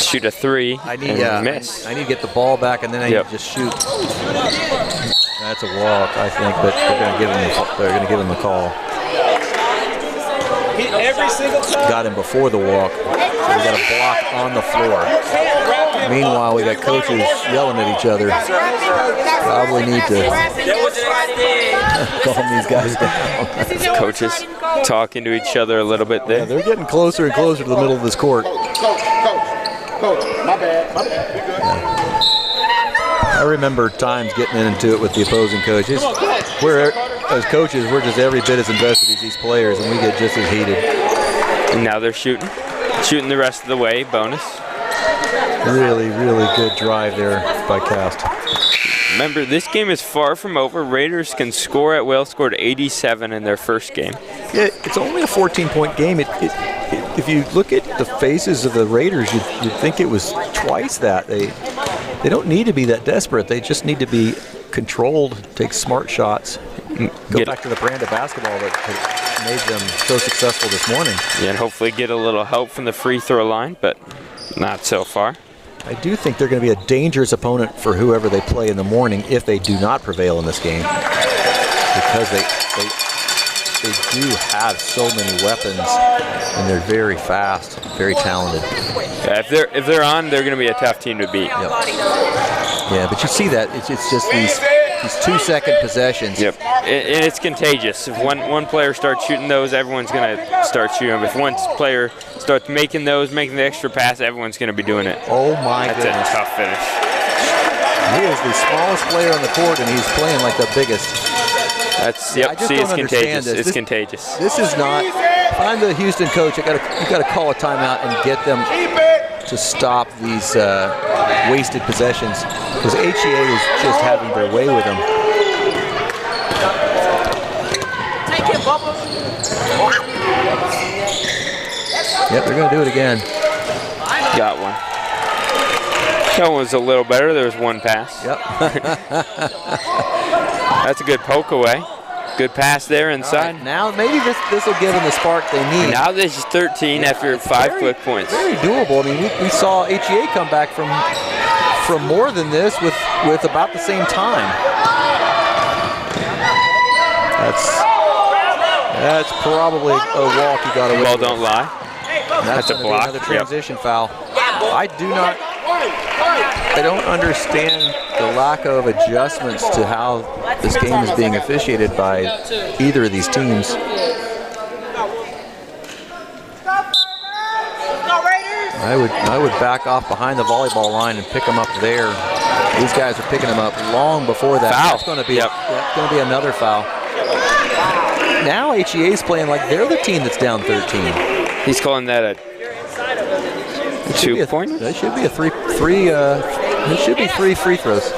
shoot a three and miss. I need to get the ball back, and then I need to just shoot. That's a walk, I think, but they're going to give him the call. Got him before the walk, so we got a block on the floor. Meanwhile, we got coaches yelling at each other. Probably need to calm these guys down. Coaches talking to each other a little bit there. Yeah, they're getting closer and closer to the middle of this court. Coach, my bad. I remember times getting into it with the opposing coaches. As coaches, we're just every bit as invested as these players, and we get just as heated. And now they're shooting the rest of the way. Bonus. Really, really good drive there by Cast. Remember, this game is far from over. Raiders can score at will. Scored 87 in their first game. Yeah, it's only a 14-point game. If you look at the faces of the Raiders, you'd think it was twice that. They don't need to be that desperate. They just need to be controlled, take smart shots, go back to the brand of basketball that made them so successful this morning. Yeah, and hopefully get a little help from the free throw line, but not so far. I do think they're going to be a dangerous opponent for whoever they play in the morning if they do not prevail in this game, because they do have so many weapons, and they're very fast, very talented. Yeah, if they're on, they're going to be a tough team to beat. Yep. Yeah, but you see that it's just these 2-second possessions. Yep, and it's contagious. If one player starts shooting those, everyone's going to start shooting them. If one player starts making the extra pass, everyone's going to be doing it. Oh my goodness. That's a tough finish. He is the smallest player on the court, and he's playing like the biggest. See, it's contagious. It's contagious. This is not. If I'm the Houston coach, you got to call a timeout and get them to stop these wasted possessions, because HEA is just having their way with them. Take it, Bubba. Yep, they're going to do it again. Got one. That one was a little better. There was one pass. Yep. That's a good poke away. Good pass there inside. Right, now maybe this will give them the spark they need. And now this is 13 after 5 quick points. Very doable. I mean, we saw HEA come back from more than this with about the same time. That's probably a walk you got away Ball with. don't lie. And that's a gonna be block. another transition foul. I don't understand the lack of adjustments to how this game is being officiated by either of these teams. I would back off behind the volleyball line and pick them up there. These guys are picking them up long before that. Foul. That's going to be another foul. Now HEA is playing like they're the team that's down 13. He's calling that a 2-pointer? That should be a three free throws.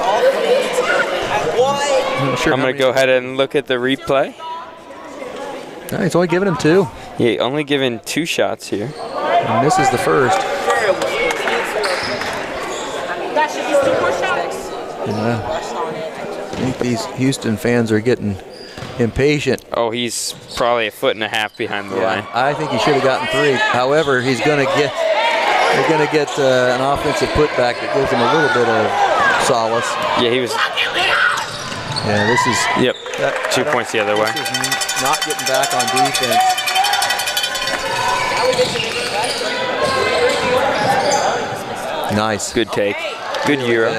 I'm going to go ahead and look at the replay. No, he's only giving him 2. Yeah, only given 2 shots here. And this is the first. That should be 2 more shots. I think these Houston fans are getting impatient. Oh, he's probably a 1.5 feet behind the line. I think he should have gotten 3. However, they're going to get an offensive putback that gives him a little bit of solace. Yeah, he was. Yeah, this is. Yep. 2 points the other way. This is not getting back on defense. Nice. Good take. Good Euro.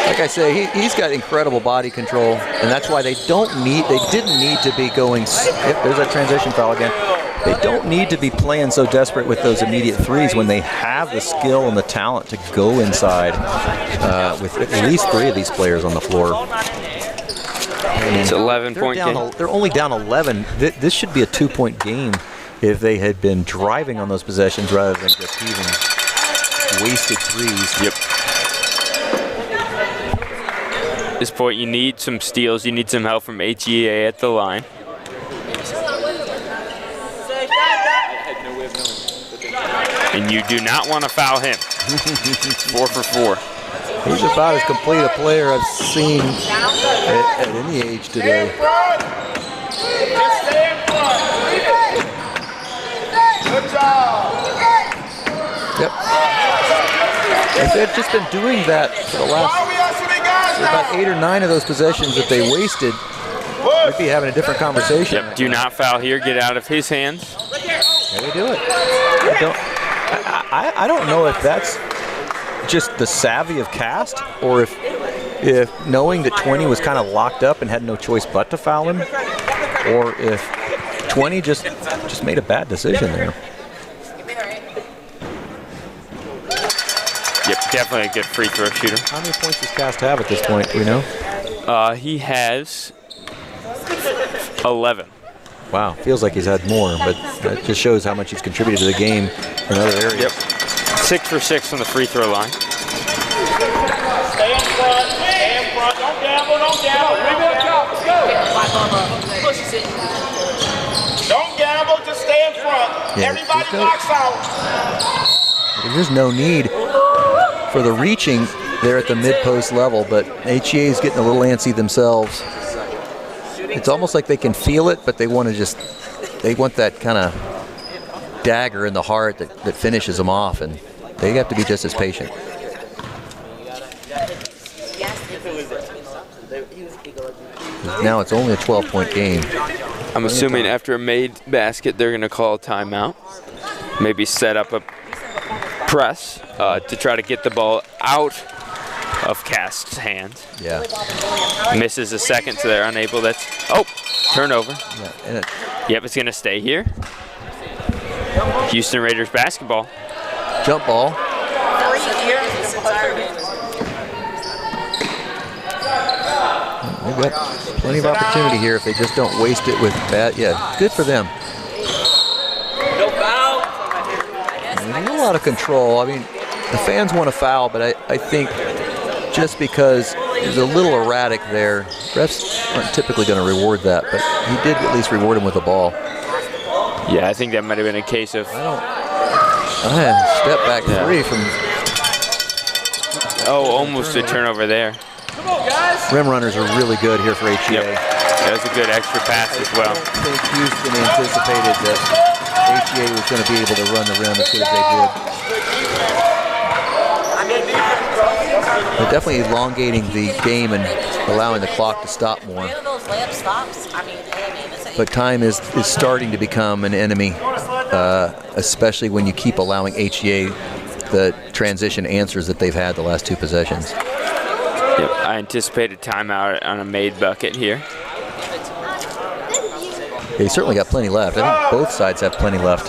Like I say, he's got incredible body control, and that's why they didn't need to be going. Yep, there's that transition foul again. They don't need to be playing so desperate with those immediate threes when they have the skill and the talent to go inside with at least 3 of these players on the floor. It's 11-point game. They're only down 11. This should be a 2-point game if they had been driving on those possessions rather than just heaving wasted threes. Yep. At this point, you need some steals. You need some help from HEA at the line. And you do not want to foul him. 4 for 4. He's about as complete a player I've seen at any age today. Just stay in front. Good job. Yep. If they'd just been doing that for the last about 8 or 9 of those possessions that they wasted, we'd be having a different conversation. Yep. Do not foul here. Get out of his hands. Yeah, they do it. I don't know if that's just the savvy of Cast, or if knowing that 20 was kind of locked up and had no choice but to foul him, or if 20 just made a bad decision there. Yep, definitely a good free throw shooter. How many points does Cast have at this point? Do we know? He has 11. Wow, feels like he's had more, but that just shows how much he's contributed to the game in other areas. Yep, 6 for 6 from the free throw line. Stay in front. Stay in front. Don't gamble. Don't gamble. Rebuild top. Let's go. Don't gamble. Just stay in front. Yeah, Everybody knocks out. There's no need for the reaching there at the mid-post level, but HEA is getting a little antsy themselves. It's almost like they can feel it, but they want that kind of dagger in the heart that finishes them off, and they have to be just as patient. Now it's only a 12-point game. I'm assuming after a made basket, they're going to call a timeout. Maybe set up a press to try to get the ball out of Cast's hands. Yeah. Misses a second, so they're unable. Turnover. Yeah, Yep, it's going to stay here. Houston Raiders basketball. jump ball. They've got plenty of opportunity here if they just don't waste it with bad. Yeah, good for them. No foul. There's a lot of control. I mean, the fans want to foul, but I think just because he was a little erratic there, refs aren't typically going to reward that, but he did at least reward him with a ball. Yeah, I think that might have been a case of... Step back three from... Oh, almost a turnover there. Come on, guys. Rim runners are really good here for HEA. Yep. That was a good extra pass as well. I don't think Houston anticipated that HEA was going to be able to run the rim as good as they did. They're definitely elongating the game and allowing the clock to stop more. But time is starting to become an enemy, especially when you keep allowing HEA the transition answers that they've had the last 2 possessions. Yep, I anticipated timeout on a made bucket here. They certainly got plenty left. I think both sides have plenty left.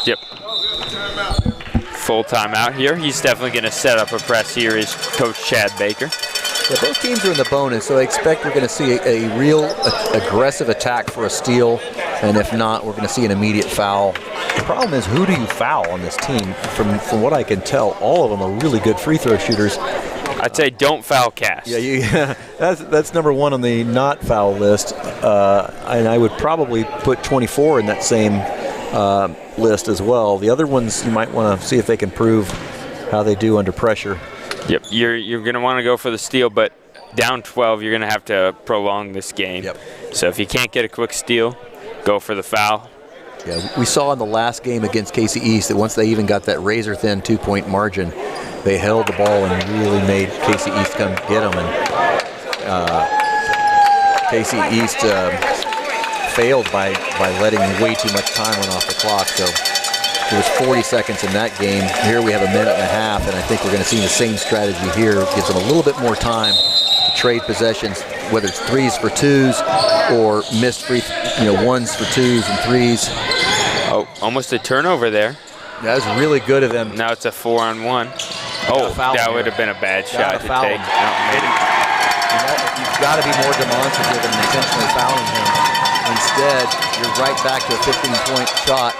Yep. Full timeout here. He's definitely going to set up a press here, is Coach Chad Baker. Yeah, both teams are in the bonus, so I expect we're going to see a real aggressive attack for a steal, and if not, we're going to see an immediate foul. The problem is, who do you foul on this team? From what I can tell, all of them are really good free throw shooters. I'd say don't foul Cass. Yeah, that's number 1 on the not foul list, and I would probably put 24 in that same list as well. The other ones, you might want to see if they can prove how they do under pressure. Yep, you're going to want to go for the steal, but down 12, you're going to have to prolong this game. Yep. So if you can't get a quick steal, go for the foul. Yeah, we saw in the last game against Casey East that once they even got that razor-thin 2-point margin, they held the ball and really made Casey East come get them. And Casey East failed by letting way too much time run off the clock. So it was 40 seconds in that game. Here we have a minute and a half, and I think we're going to see the same strategy here. It gives them a little bit more time to trade possessions, whether it's 3s for 2s or missed free, 1s for 2s and 3s. Oh, almost a turnover there. That was really good of them. Now it's a 4-on-1. Oh, that would have been a bad shot to take. No, made it. You've got to be more demonstrative than intentionally fouling him. Instead, you're right back to a 15-point shot.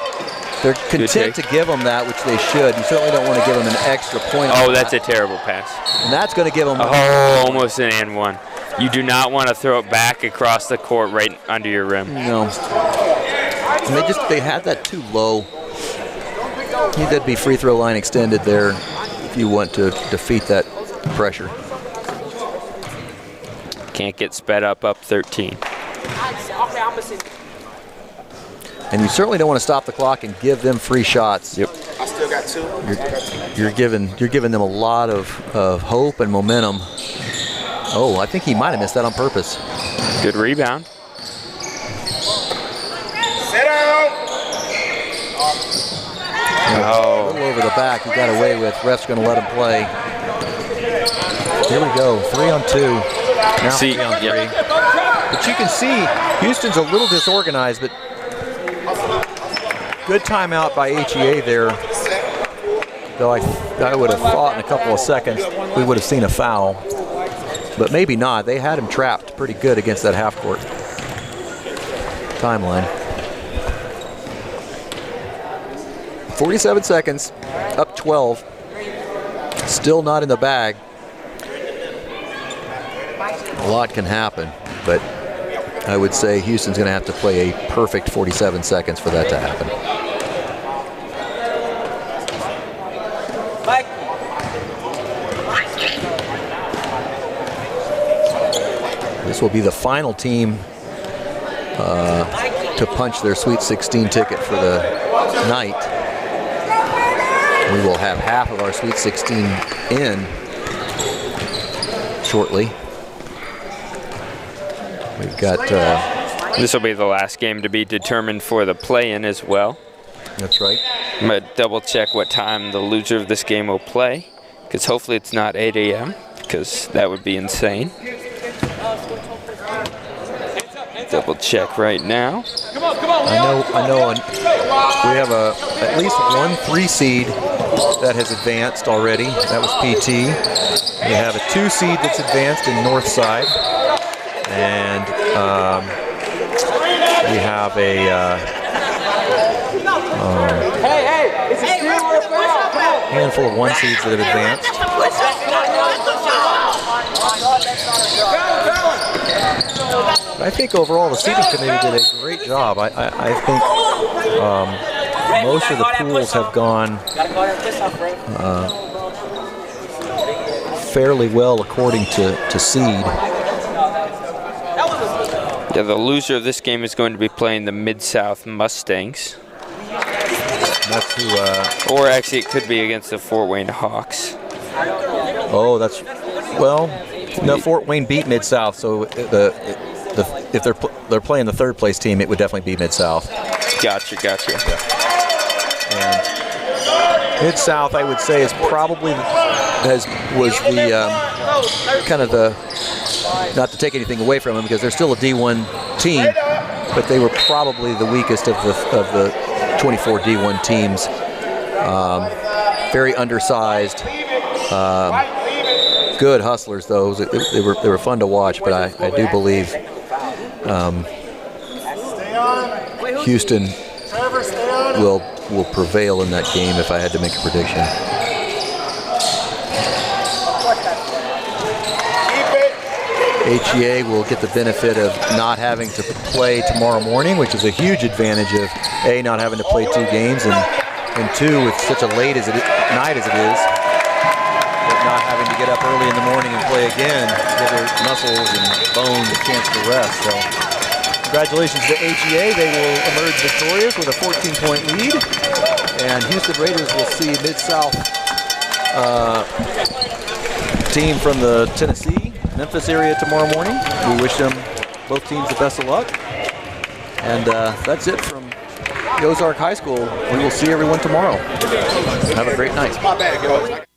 They're content to give them that, which they should. You certainly don't want to give them an extra point. Oh, that's a terrible pass. And that's going to give them... Oh, almost an and 1. You do not want to throw it back across the court right under your rim. No. And they had that too low. You need to be free throw line extended there if you want to defeat that pressure. Can't get sped up 13. And you certainly don't want to stop the clock and give them free shots. Yep. I still got 2. You're giving them a lot of hope and momentum. Oh, I think he might have missed that on purpose. Good rebound. Sit down. Oh. A little over the back, he got away with. Ref's going to let him play. Here we go, 3-on-2. Now 3-on-3. Yep. But you can see Houston's a little disorganized, but good timeout by HEA there. Though I would have thought in a couple of seconds we would have seen a foul. But maybe not. They had him trapped pretty good against that half-court timeline. 47 seconds, up 12. Still not in the bag. A lot can happen, but I would say Houston's going to have to play a perfect 47 seconds for that to happen. This will be the final team to punch their Sweet 16 ticket for the night. We will have half of our Sweet 16 in shortly. We've got... this will be the last game to be determined for the play-in as well. That's right. I'm going to double check what time the loser of this game will play, because hopefully it's not 8 a.m., because that would be insane. Double check right now. I know. We have at least 1 3 seed that has advanced already. That was PT. We have a 2 seed that's advanced in Northside, and we have a It's a steal or a foul. Handful of 1 seeds that have advanced. I think overall the seating committee did a great job. I think most of the pools have gone fairly well according to seed. Yeah, the loser of this game is going to be playing the Mid-South Mustangs. That's who. Or actually, it could be against the Fort Wayne Hawks. Oh, that's well. No, Fort Wayne beat Mid-South, so if they're playing the 3rd place team, it would definitely be Mid-South. Gotcha. And Mid-South, I would say, is probably was the kind of the, not to take anything away from them because they're still a D1 team, but they were probably the weakest of the 24 D1 teams. Very undersized. Good hustlers, though. They were fun to watch, but I do believe Houston will prevail in that game if I had to make a prediction. HEA will get the benefit of not having to play tomorrow morning, which is a huge advantage of A, not having to play 2 games, and 2, with such a late night as it is, but not having to get up early in the morning and play again, give their muscles and bones a chance to rest. So congratulations to HEA. They will emerge victorious with a 14-point lead, and Houston Raiders will see Mid-South team from the Tennessee, Memphis area tomorrow morning. We wish them, both teams, the best of luck. And that's it from the Ozark High School. We will see everyone tomorrow. Have a great night.